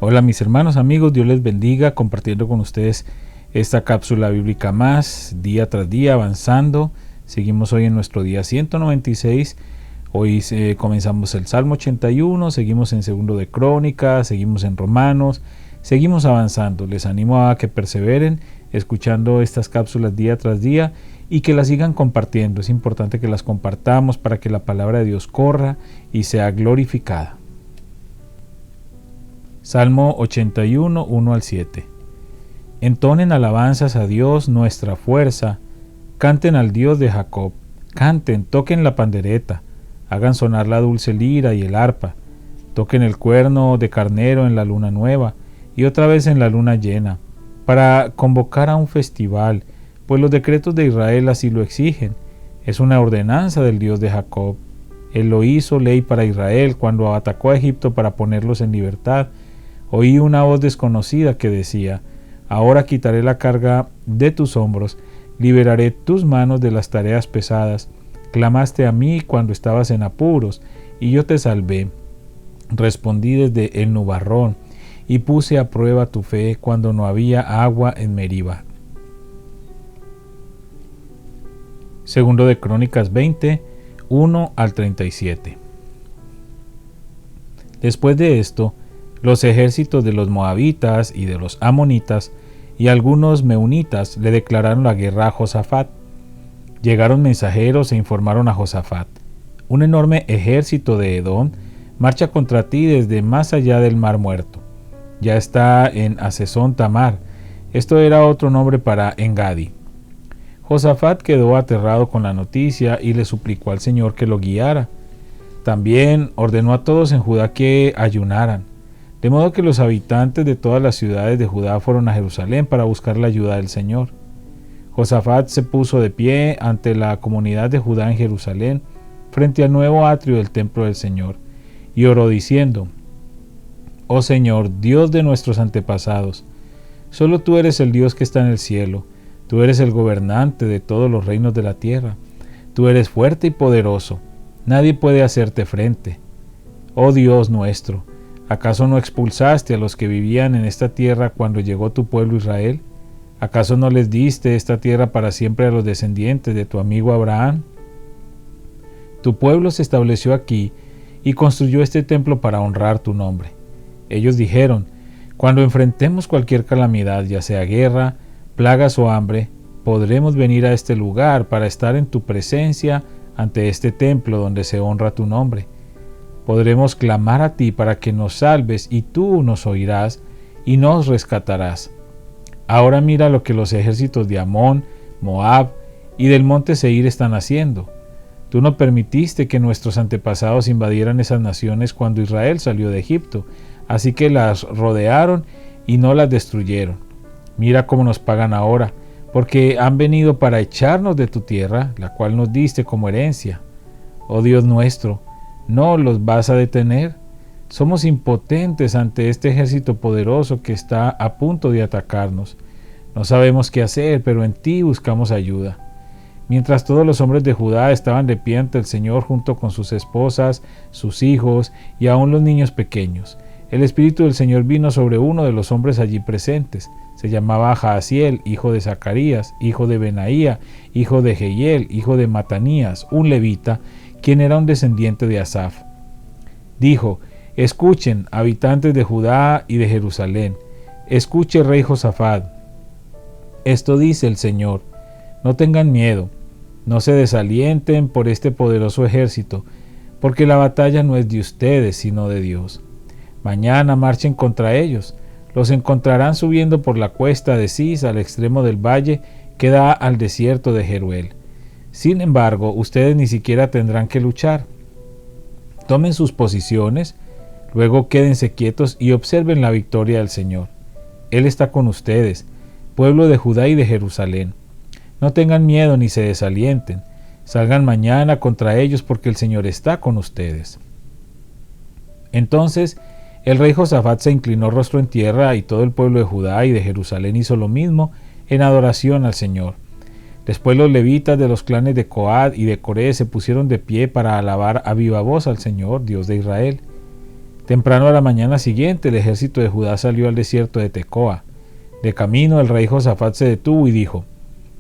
Hola mis hermanos, amigos, Dios les bendiga, compartiendo con ustedes esta cápsula bíblica más, día tras día, avanzando. Seguimos hoy en nuestro día 196, hoy comenzamos el Salmo 81, seguimos en Segundo de Crónicas, seguimos en Romanos, seguimos avanzando. Les animo a que perseveren escuchando estas cápsulas día tras día y que las sigan compartiendo. Es importante que las compartamos para que la palabra de Dios corra y sea glorificada. Salmo 81, 1 al 7. Entonen alabanzas a Dios nuestra fuerza, canten al Dios de Jacob, canten, toquen la pandereta, hagan sonar la dulce lira y el arpa, toquen el cuerno de carnero en la luna nueva y otra vez en la luna llena, para convocar a un festival, pues los decretos de Israel así lo exigen. Es una ordenanza del Dios de Jacob. Él lo hizo ley para Israel cuando atacó a Egipto para ponerlos en libertad. Oí una voz desconocida que decía: ahora quitaré la carga de tus hombros, liberaré tus manos de las tareas pesadas. Clamaste a mí cuando estabas en apuros, y yo te salvé. Respondí desde el nubarrón, y puse a prueba tu fe cuando no había agua en Meriba. Segundo de Crónicas 20, 1 al 37. Después de esto, los ejércitos de los moabitas y de los amonitas y algunos meunitas le declararon la guerra a Josafat. Llegaron mensajeros e informaron a Josafat: un enorme ejército de Edom marcha contra ti desde más allá del Mar Muerto. Ya está en Hazezón Tamar. Esto era otro nombre para Engadi. Josafat quedó aterrado con la noticia y le suplicó al Señor que lo guiara. También ordenó a todos en Judá que ayunaran. De modo que los habitantes de todas las ciudades de Judá fueron a Jerusalén para buscar la ayuda del Señor. Josafat se puso de pie ante la comunidad de Judá en Jerusalén, frente al nuevo atrio del templo del Señor, y oró diciendo: Oh Señor, Dios de nuestros antepasados, solo tú eres el Dios que está en el cielo, tú eres el gobernante de todos los reinos de la tierra, tú eres fuerte y poderoso, nadie puede hacerte frente. Oh Dios nuestro, ¿acaso no expulsaste a los que vivían en esta tierra cuando llegó tu pueblo Israel? ¿Acaso no les diste esta tierra para siempre a los descendientes de tu amigo Abraham? Tu pueblo se estableció aquí y construyó este templo para honrar tu nombre. Ellos dijeron: cuando enfrentemos cualquier calamidad, ya sea guerra, plagas o hambre, podremos venir a este lugar para estar en tu presencia ante este templo donde se honra tu nombre. Podremos clamar a ti para que nos salves y tú nos oirás y nos rescatarás. Ahora mira lo que los ejércitos de Amón, Moab y del monte Seir están haciendo. Tú no permitiste que nuestros antepasados invadieran esas naciones cuando Israel salió de Egipto, así que las rodearon y no las destruyeron. Mira cómo nos pagan ahora, porque han venido para echarnos de tu tierra, la cual nos diste como herencia. Oh Dios nuestro, ¿no los vas a detener? Somos impotentes ante este ejército poderoso que está a punto de atacarnos. No sabemos qué hacer, pero en ti buscamos ayuda. Mientras todos los hombres de Judá estaban de pie ante el Señor junto con sus esposas, sus hijos y aún los niños pequeños, el Espíritu del Señor vino sobre uno de los hombres allí presentes. Se llamaba Jaasiel, hijo de Zacarías, hijo de Benaía, hijo de Jehiel, hijo de Matanías, un levita, quien era un descendiente de Asaf. Dijo: escuchen, habitantes de Judá y de Jerusalén, escuche, rey Josafat. Esto dice el Señor: no tengan miedo, no se desalienten por este poderoso ejército, porque la batalla no es de ustedes, sino de Dios. Mañana marchen contra ellos, los encontrarán subiendo por la cuesta de Cis al extremo del valle que da al desierto de Jeruel. Sin embargo, ustedes ni siquiera tendrán que luchar. Tomen sus posiciones, luego quédense quietos y observen la victoria del Señor. Él está con ustedes, pueblo de Judá y de Jerusalén. No tengan miedo ni se desalienten. Salgan mañana contra ellos porque el Señor está con ustedes. Entonces el rey Josafat se inclinó rostro en tierra y todo el pueblo de Judá y de Jerusalén hizo lo mismo en adoración al Señor. Después los levitas de los clanes de Coat y de Coré se pusieron de pie para alabar a viva voz al Señor, Dios de Israel. Temprano a la mañana siguiente, el ejército de Judá salió al desierto de Tecoa. De camino, el rey Josafat se detuvo y dijo: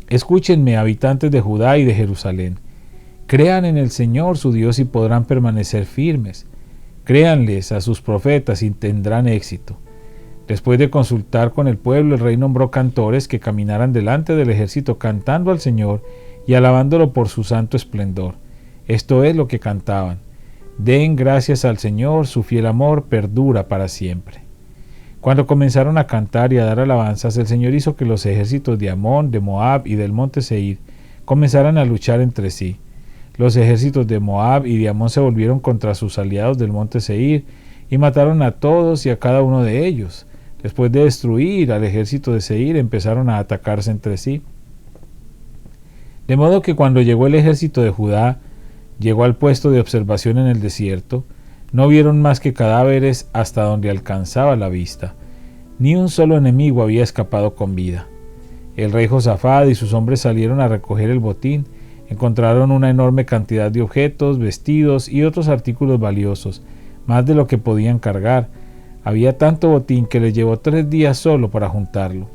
Escúchenme, habitantes de Judá y de Jerusalén. Crean en el Señor su Dios y podrán permanecer firmes. Créanles a sus profetas y tendrán éxito. Después de consultar con el pueblo, el rey nombró cantores que caminaran delante del ejército cantando al Señor y alabándolo por su santo esplendor. Esto es lo que cantaban: Den gracias al Señor, su fiel amor perdura para siempre. Cuando comenzaron a cantar y a dar alabanzas, el Señor hizo que los ejércitos de Amón, de Moab y del monte Seir comenzaran a luchar entre sí. Los ejércitos de Moab y de Amón se volvieron contra sus aliados del monte Seir y mataron a todos y a cada uno de ellos. Después de destruir al ejército de Seir, empezaron a atacarse entre sí. De modo que cuando llegó el ejército de Judá, llegó al puesto de observación en el desierto, no vieron más que cadáveres hasta donde alcanzaba la vista. Ni un solo enemigo había escapado con vida. El rey Josafat y sus hombres salieron a recoger el botín. Encontraron una enorme cantidad de objetos, vestidos y otros artículos valiosos, más de lo que podían cargar. Había tanto botín que les llevó 3 días solo para juntarlo.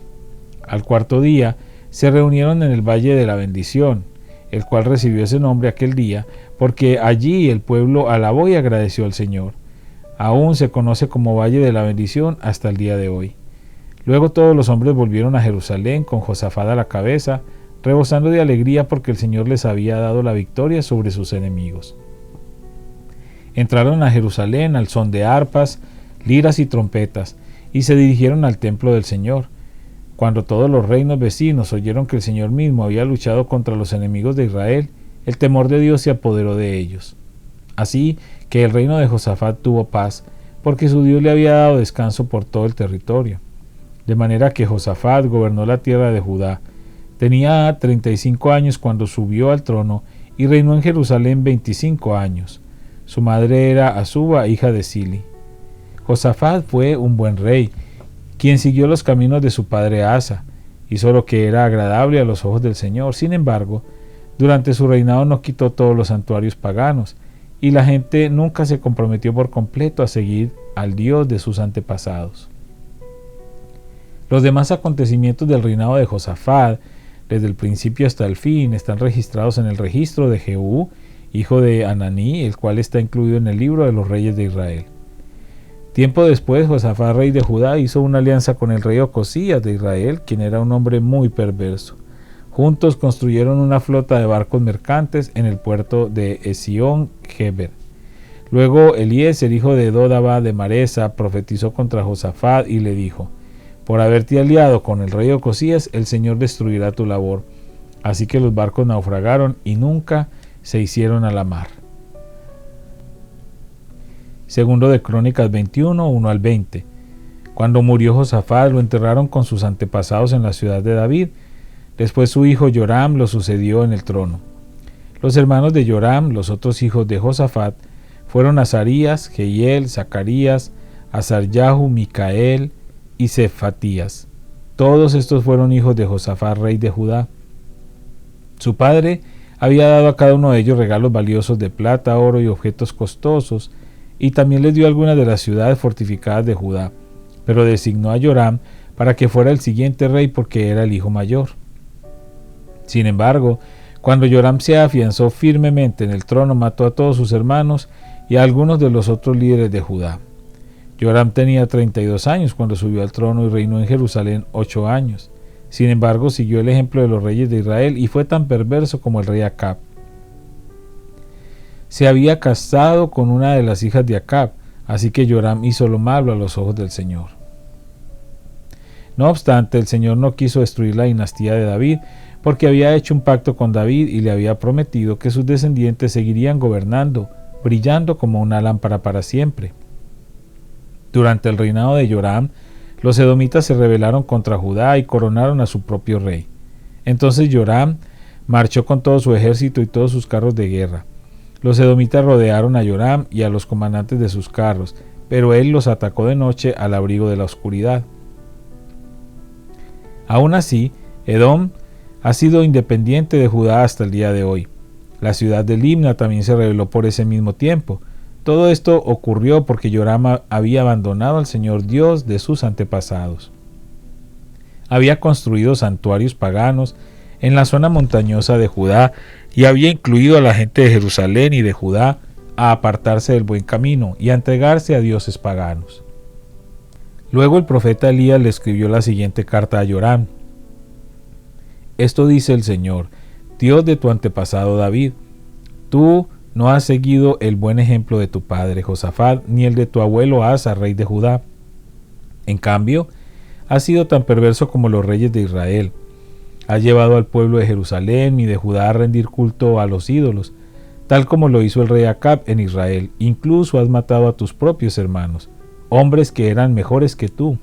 Al cuarto día se reunieron en el Valle de la Bendición, el cual recibió ese nombre aquel día, porque allí el pueblo alabó y agradeció al Señor. Aún se conoce como Valle de la Bendición hasta el día de hoy. Luego todos los hombres volvieron a Jerusalén con Josafat a la cabeza, rebosando de alegría porque el Señor les había dado la victoria sobre sus enemigos. Entraron a Jerusalén al son de arpas, liras y trompetas, y se dirigieron al templo del Señor. Cuando todos los reinos vecinos oyeron que el Señor mismo había luchado contra los enemigos de Israel, el temor de Dios se apoderó de ellos. Así que el reino de Josafat tuvo paz, porque su Dios le había dado descanso por todo el territorio. De manera que Josafat gobernó la tierra de Judá. Tenía 35 años cuando subió al trono y reinó en Jerusalén 25 años. Su madre era Azuba, hija de Sili. Josafat fue un buen rey, quien siguió los caminos de su padre Asa, hizo lo que era agradable a los ojos del Señor. Sin embargo, durante su reinado no quitó todos los santuarios paganos, y la gente nunca se comprometió por completo a seguir al Dios de sus antepasados. Los demás acontecimientos del reinado de Josafat, desde el principio hasta el fin, están registrados en el registro de Jehú, hijo de Ananí, el cual está incluido en el libro de los reyes de Israel. Tiempo después, Josafat, rey de Judá, hizo una alianza con el rey Ocosías de Israel, quien era un hombre muy perverso. Juntos construyeron una flota de barcos mercantes en el puerto de Esión-Geber. Luego Eliezer, hijo de Dodaba de Maresa, profetizó contra Josafat y le dijo: Por haberte aliado con el rey Ocosías, el Señor destruirá tu labor. Así que los barcos naufragaron y nunca se hicieron a la mar. Segundo de Crónicas 21, 1 al 20. Cuando murió Josafat, lo enterraron con sus antepasados en la ciudad de David. Después su hijo Joram lo sucedió en el trono. Los hermanos de Joram, los otros hijos de Josafat, fueron Azarías, Jehiel, Zacarías, Azaryahu, Micael y Cefatías. Todos estos fueron hijos de Josafat, rey de Judá. Su padre había dado a cada uno de ellos regalos valiosos de plata, oro y objetos costosos, y también les dio algunas de las ciudades fortificadas de Judá, pero designó a Joram para que fuera el siguiente rey porque era el hijo mayor. Sin embargo, cuando Joram se afianzó firmemente en el trono, mató a todos sus hermanos y a algunos de los otros líderes de Judá. Joram tenía 32 años cuando subió al trono y reinó en Jerusalén 8 años. Sin embargo, siguió el ejemplo de los reyes de Israel y fue tan perverso como el rey Acab. Se había casado con una de las hijas de Acab, así que Joram hizo lo malo a los ojos del Señor. No obstante, el Señor no quiso destruir la dinastía de David, porque había hecho un pacto con David y le había prometido que sus descendientes seguirían gobernando, brillando como una lámpara para siempre. Durante el reinado de Joram, los edomitas se rebelaron contra Judá y coronaron a su propio rey. Entonces Joram marchó con todo su ejército y todos sus carros de guerra. Los edomitas rodearon a Joram y a los comandantes de sus carros, pero él los atacó de noche al abrigo de la oscuridad. Aún así, Edom ha sido independiente de Judá hasta el día de hoy. La ciudad de Libna también se rebeló por ese mismo tiempo. Todo esto ocurrió porque Joram había abandonado al Señor Dios de sus antepasados. Había construido santuarios paganos en la zona montañosa de Judá y había incluido a la gente de Jerusalén y de Judá a apartarse del buen camino y a entregarse a dioses paganos. Luego el profeta Elías le escribió la siguiente carta a Joram. Esto dice el Señor, Dios de tu antepasado David, tú no has seguido el buen ejemplo de tu padre Josafat, ni el de tu abuelo Asa, rey de Judá. En cambio, has sido tan perverso como los reyes de Israel. Has llevado al pueblo de Jerusalén y de Judá a rendir culto a los ídolos, tal como lo hizo el rey Acab en Israel. Incluso has matado a tus propios hermanos, hombres que eran mejores que tú.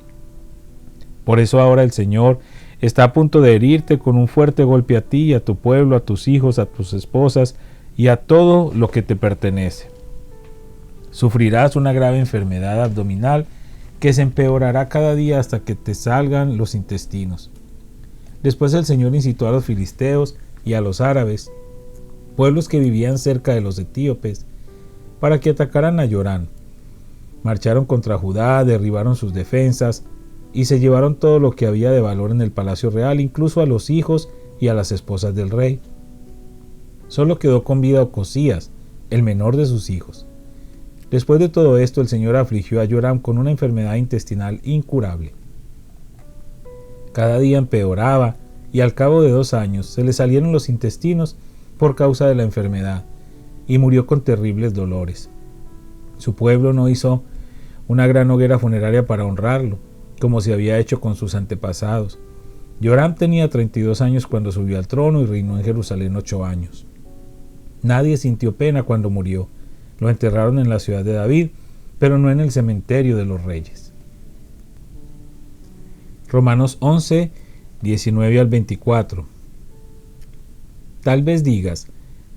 Por eso ahora el Señor está a punto de herirte con un fuerte golpe a ti, a tu pueblo, a tus hijos, a tus esposas y a todo lo que te pertenece. Sufrirás una grave enfermedad abdominal que se empeorará cada día hasta que te salgan los intestinos. Después el Señor incitó a los filisteos y a los árabes, pueblos que vivían cerca de los etíopes, para que atacaran a Joram. Marcharon contra Judá, derribaron sus defensas y se llevaron todo lo que había de valor en el palacio real, incluso a los hijos y a las esposas del rey. Solo quedó con vida Ocosías, el menor de sus hijos. Después de todo esto, el Señor afligió a Joram con una enfermedad intestinal incurable. Cada día empeoraba y al cabo de 2 años se le salieron los intestinos por causa de la enfermedad y murió con terribles dolores. Su pueblo no hizo una gran hoguera funeraria para honrarlo, como se había hecho con sus antepasados. Joram tenía 32 años cuando subió al trono y reinó en Jerusalén 8 años. Nadie sintió pena cuando murió. Lo enterraron en la ciudad de David, pero no en el cementerio de los reyes. Romanos 11, 19 al 24. Tal vez digas,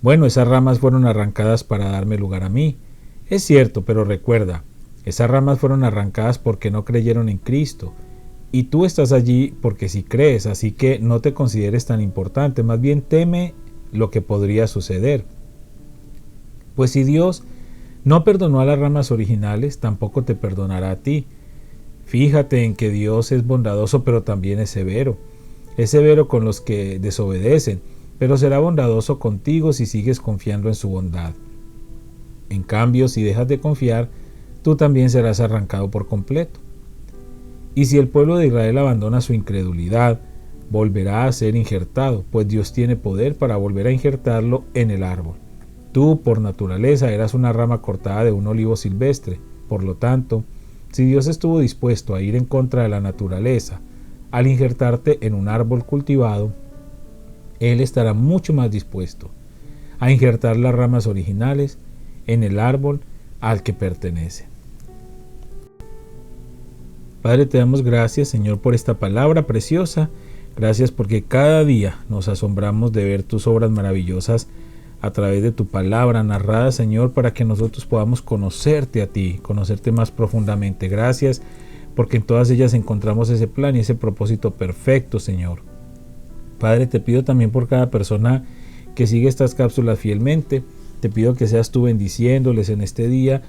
bueno, esas ramas fueron arrancadas para darme lugar a mí. Es cierto, pero recuerda, esas ramas fueron arrancadas porque no creyeron en Cristo. Y tú estás allí porque sí crees, así que no te consideres tan importante, más bien teme lo que podría suceder. Pues si Dios no perdonó a las ramas originales, tampoco te perdonará a ti. Fíjate en que Dios es bondadoso, pero también es severo. Es severo con los que desobedecen, pero será bondadoso contigo si sigues confiando en su bondad. En cambio, si dejas de confiar, tú también serás arrancado por completo. Y si el pueblo de Israel abandona su incredulidad, volverá a ser injertado, pues Dios tiene poder para volver a injertarlo en el árbol. Tú, por naturaleza, eras una rama cortada de un olivo silvestre. Por lo tanto, si Dios estuvo dispuesto a ir en contra de la naturaleza al injertarte en un árbol cultivado, Él estará mucho más dispuesto a injertar las ramas originales en el árbol al que pertenece. Padre, te damos gracias, Señor, por esta palabra preciosa. Gracias porque cada día nos asombramos de ver tus obras maravillosas a través de tu palabra narrada, Señor, para que nosotros podamos conocerte a ti, conocerte más profundamente. Gracias porque en todas ellas encontramos ese plan y ese propósito perfecto, Señor. Padre, te pido también por cada persona que sigue estas cápsulas fielmente. Te pido que seas tú bendiciéndoles en este día,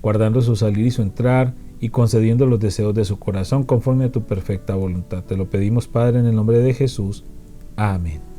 guardando su salir y su entrar y concediendo los deseos de su corazón conforme a tu perfecta voluntad. Te lo pedimos, Padre, en el nombre de Jesús. Amén.